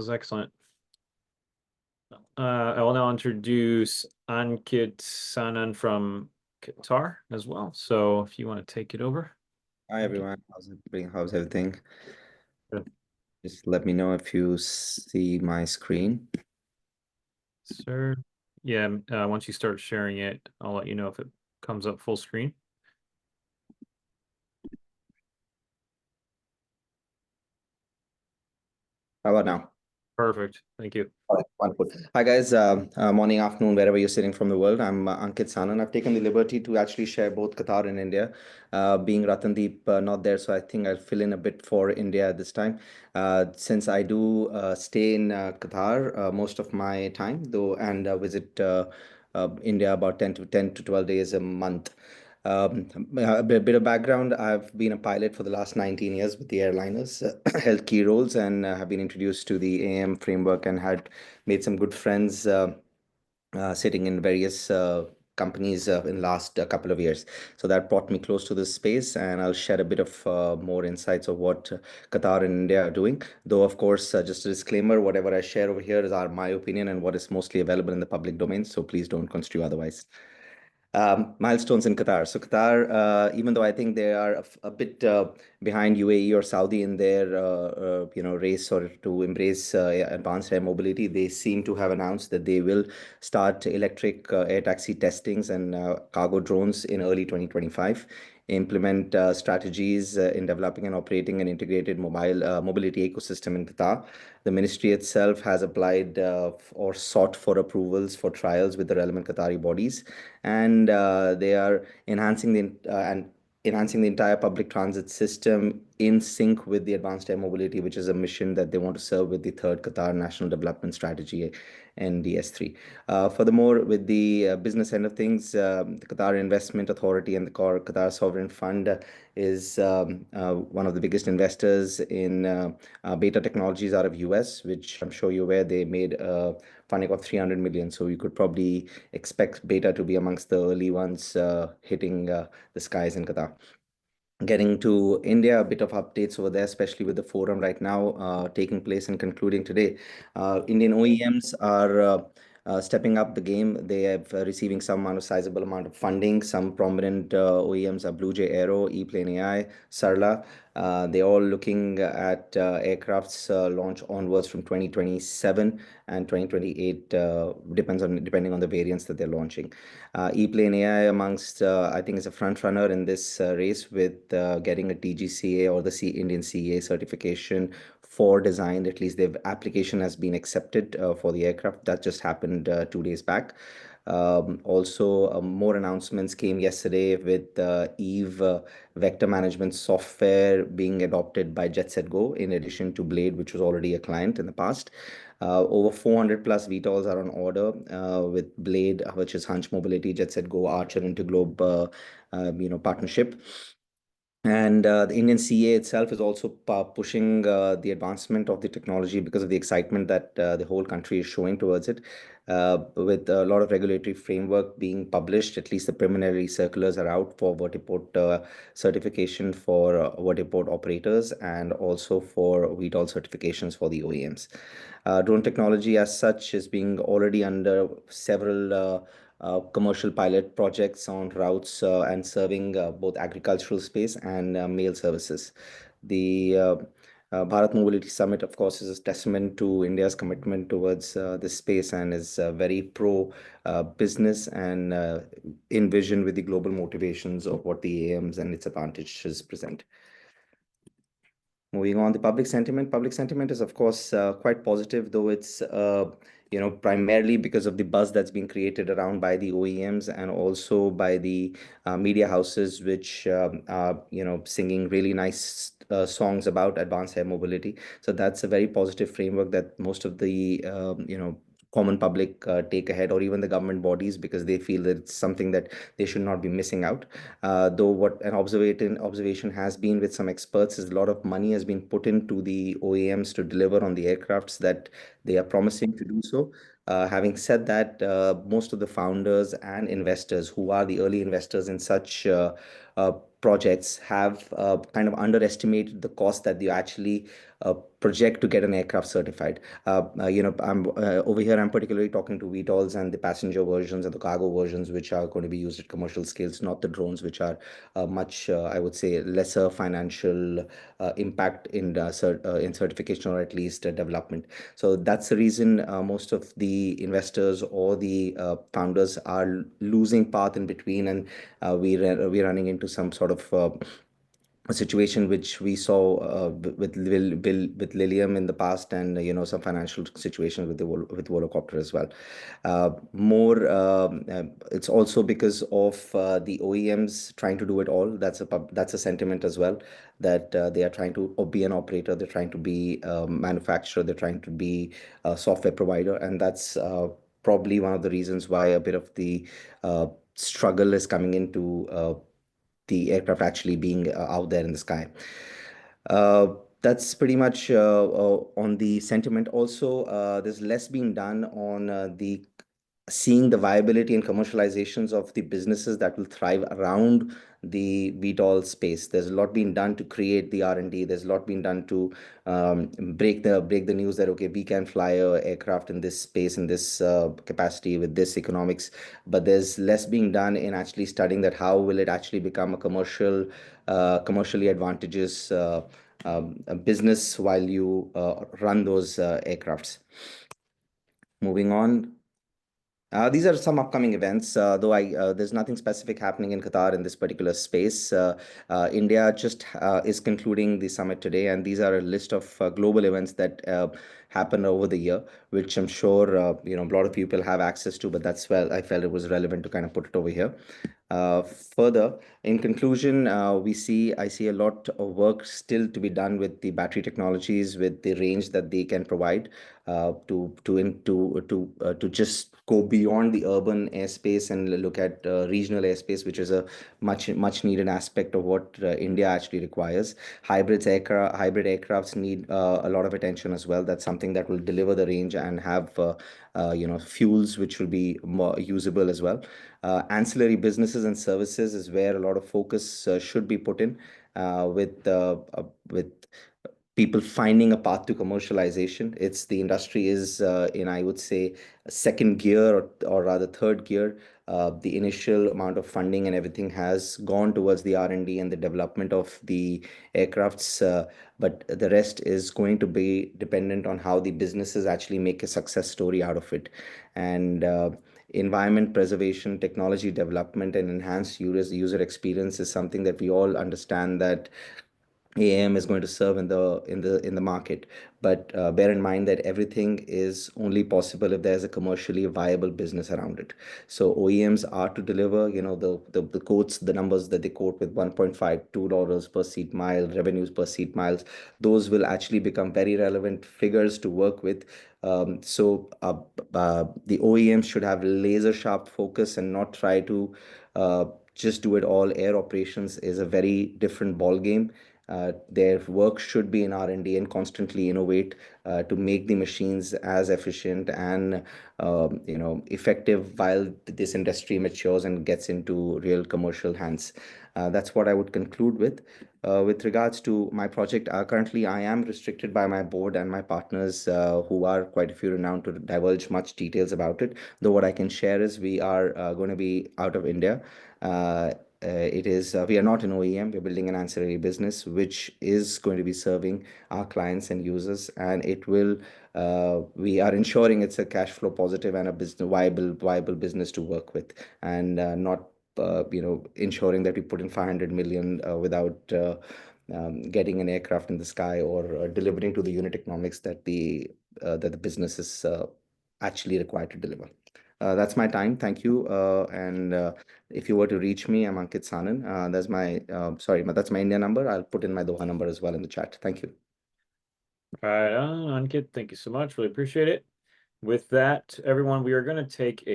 Was excellent. I will now introduce Ankit Sanan from Qatar as well. So if you want to take it over. Hi Ankit. everyone, how's everything? Good. Just let me know if you see my screen. Sir. Yeah, once you start sharing it, I'll let you know if it comes up full screen. How about now? Perfect. Thank you. All right, wonderful. Hi guys, morning, afternoon, wherever you're sitting from the world. I'm Ankit Sanan. I've taken the liberty to actually share both Qatar and India. Being Ratandeep not there, so I think I'll fill in a bit for India at this time. Since I do stay in Qatar most of my time, though, and visit India about 10 to 12 days a month. A bit of background. I've been a pilot for the last 19 years with the airliners, held key roles, and have been introduced to the AAM framework and had made some good friends sitting in various companies in the last couple of years. So that brought me close to this space, and I'll share a bit of more insights of what Qatar and India are doing. Though, of course, just a disclaimer, whatever I share over here is my opinion and what is mostly available in the public domain. So please don't construe otherwise. Milestones in Qatar. So Qatar, even though I think they are a bit behind UAE or Saudi in their race or to embrace advanced air mobility, they seem to have announced that they will start electric air taxi testings and cargo drones in early 2025. Implement strategies in developing and operating an integrated mobile mobility ecosystem in Qatar. The ministry itself has applied or sought for approvals for trials with the relevant Qatari bodies, and they are enhancing the entire public transit system in sync with the advanced air mobility, which is a mission that they want to serve with the third Qatar National Development Strategy, NDS3. Furthermore, with the business end of things, the Qatar Investment Authority and the Qatar Sovereign Fund is one of the biggest investors in Beta Technologies out of US, which I'm sure you're aware they made funding of 300 million. So you could probably expect Beta to be amongst the early ones hitting the skies in Qatar. Getting to India, a bit of updates over there, especially with the forum right now taking place and concluding today. Indian OEMs are stepping up the game. They have receiving some amount of sizable amount of funding. Some prominent OEMs are Blue Jay Aero, E-Plane AI, Sarla. They're all looking at aircrafts launch onwards from 2027 and 2028, depending on the variants that they're launching. E-Plane AI amongst, I think, is a front runner in this race with getting a TGCA or the Indian CA certification for design. At least their application has been accepted for the aircraft. That just happened 2 days back. Also, more announcements came yesterday with Eve vector management software being adopted by Jet Set Go, in addition to Blade, which was already a client in the past. Over 400 plus VTOLs are on order with Blade, which is Hunch Mobility, Jet Set Go, Archer, Interglobe, partnership. And the Indian CA itself is also pushing the advancement of the technology because of the excitement that the whole country is showing towards it. With a lot of regulatory framework being published, at least the preliminary circulars are out for vertiport certification for vertiport operators and also for VTOL certifications for the OEMs. Drone technology as such is being already under several commercial pilot projects on routes and serving both agricultural space and mail services. The Bharat Mobility Summit, of course, is a testament to India's commitment towards this space and is very pro business and in vision with the global motivations of what the AMs and its advantages present. Moving on, the public sentiment. Public sentiment is, of course, quite positive, though it's primarily because of the buzz that's been created around by the OEMs and also by the media houses, which are singing really nice songs about advanced air mobility. So that's a very positive framework that most of the common public take ahead, or even the government bodies, because they feel that it's something that they should not be missing out. Though what an observation has been with some experts is a lot of money has been put into the OEMs to deliver on the aircrafts that they are promising to do so. Having said that, most of the founders and investors who are the early investors in such projects have kind of underestimated the cost that they actually project to get an aircraft certified. I'm over here. I'm particularly talking to VTOLs and the passenger versions and the cargo versions, which are going to be used at commercial scales, not the drones, which are much, I would say, lesser financial impact in certification or at least development. So that's the reason most of the investors or the founders are losing path in between, and we're running into some sort of a situation which we saw with Lilium in the past, and some financial situation with with Volocopter as well. It's also because of the OEMs trying to do it all. That's a sentiment as well, that they are trying to be an operator, they're trying to be a manufacturer, they're trying to be a software provider, and that's probably one of the reasons why a bit of the struggle is coming into the aircraft actually being out there in the sky. That's pretty much on the sentiment. Also, there's less being done on the seeing the viability and commercializations of the businesses that will thrive around the VTOL space. There's a lot being done to create the R&D. There's a lot being done to break the news that okay, we can fly a aircraft in this space, in this capacity, with this economics. But there's less being done in actually studying that how will it actually become a commercially advantageous a business while you run those aircrafts. Moving on. These are some upcoming events, though there's nothing specific happening in Qatar in this particular space. India just is concluding the summit today, and these are a list of global events that happen over the year, which I'm sure a lot of people have access to. But that's where I felt it was relevant to kind of put it over here. Further, in conclusion, I see a lot of work still to be done with the battery technologies, with the range that they can provide to just go beyond the urban airspace and look at regional airspace, which is a much needed aspect of what India actually requires. Hybrid aircrafts need a lot of attention as well. That's something that will deliver the range and have fuels which will be more usable as well. Ancillary businesses and services is where a lot of focus should be put in, with people finding a path to commercialization. It's the industry is in, I would say, second gear, or rather third gear. The initial amount of funding and everything has gone towards the R&D and the development of the aircrafts, but the rest is going to be dependent on how the businesses actually make a success story out of it. And environment preservation, technology development, and enhanced user experience is something that we all understand that AAM is going to serve in the market. But bear in mind that everything is only possible if there's a commercially viable business around it. So OEMs are to deliver, the quotes, the numbers that they quote with 1.5, $2 per seat mile, revenues per seat miles. Those will actually become very relevant figures to work with. The OEMs should have laser sharp focus and not try to just do it all. Air operations is a very different ball game. Their work should be in R&D and constantly innovate to make the machines as efficient and effective while this industry matures and gets into real commercial hands. That's what I would conclude with. With regards to my project, currently I am restricted by my board and my partners, who are quite a few renowned, to divulge much details about it. Though what I can share is we are going to be out of India. We are not an OEM. We're building an ancillary business which is going to be serving our clients and users, and we are ensuring it's a cash flow positive and a business viable business to work with, and not ensuring that we put in 500 million without getting an aircraft in the sky, or delivering to the unit economics that the business is actually required to deliver. That's my time. Thank you. And if you were to reach me, I'm Ankit Sanan. That's my India number. I'll put in my Doha number as well in the chat. Thank you. Right on, Ankit. Thank you so much. Really appreciate it. With that, everyone, we are going to take a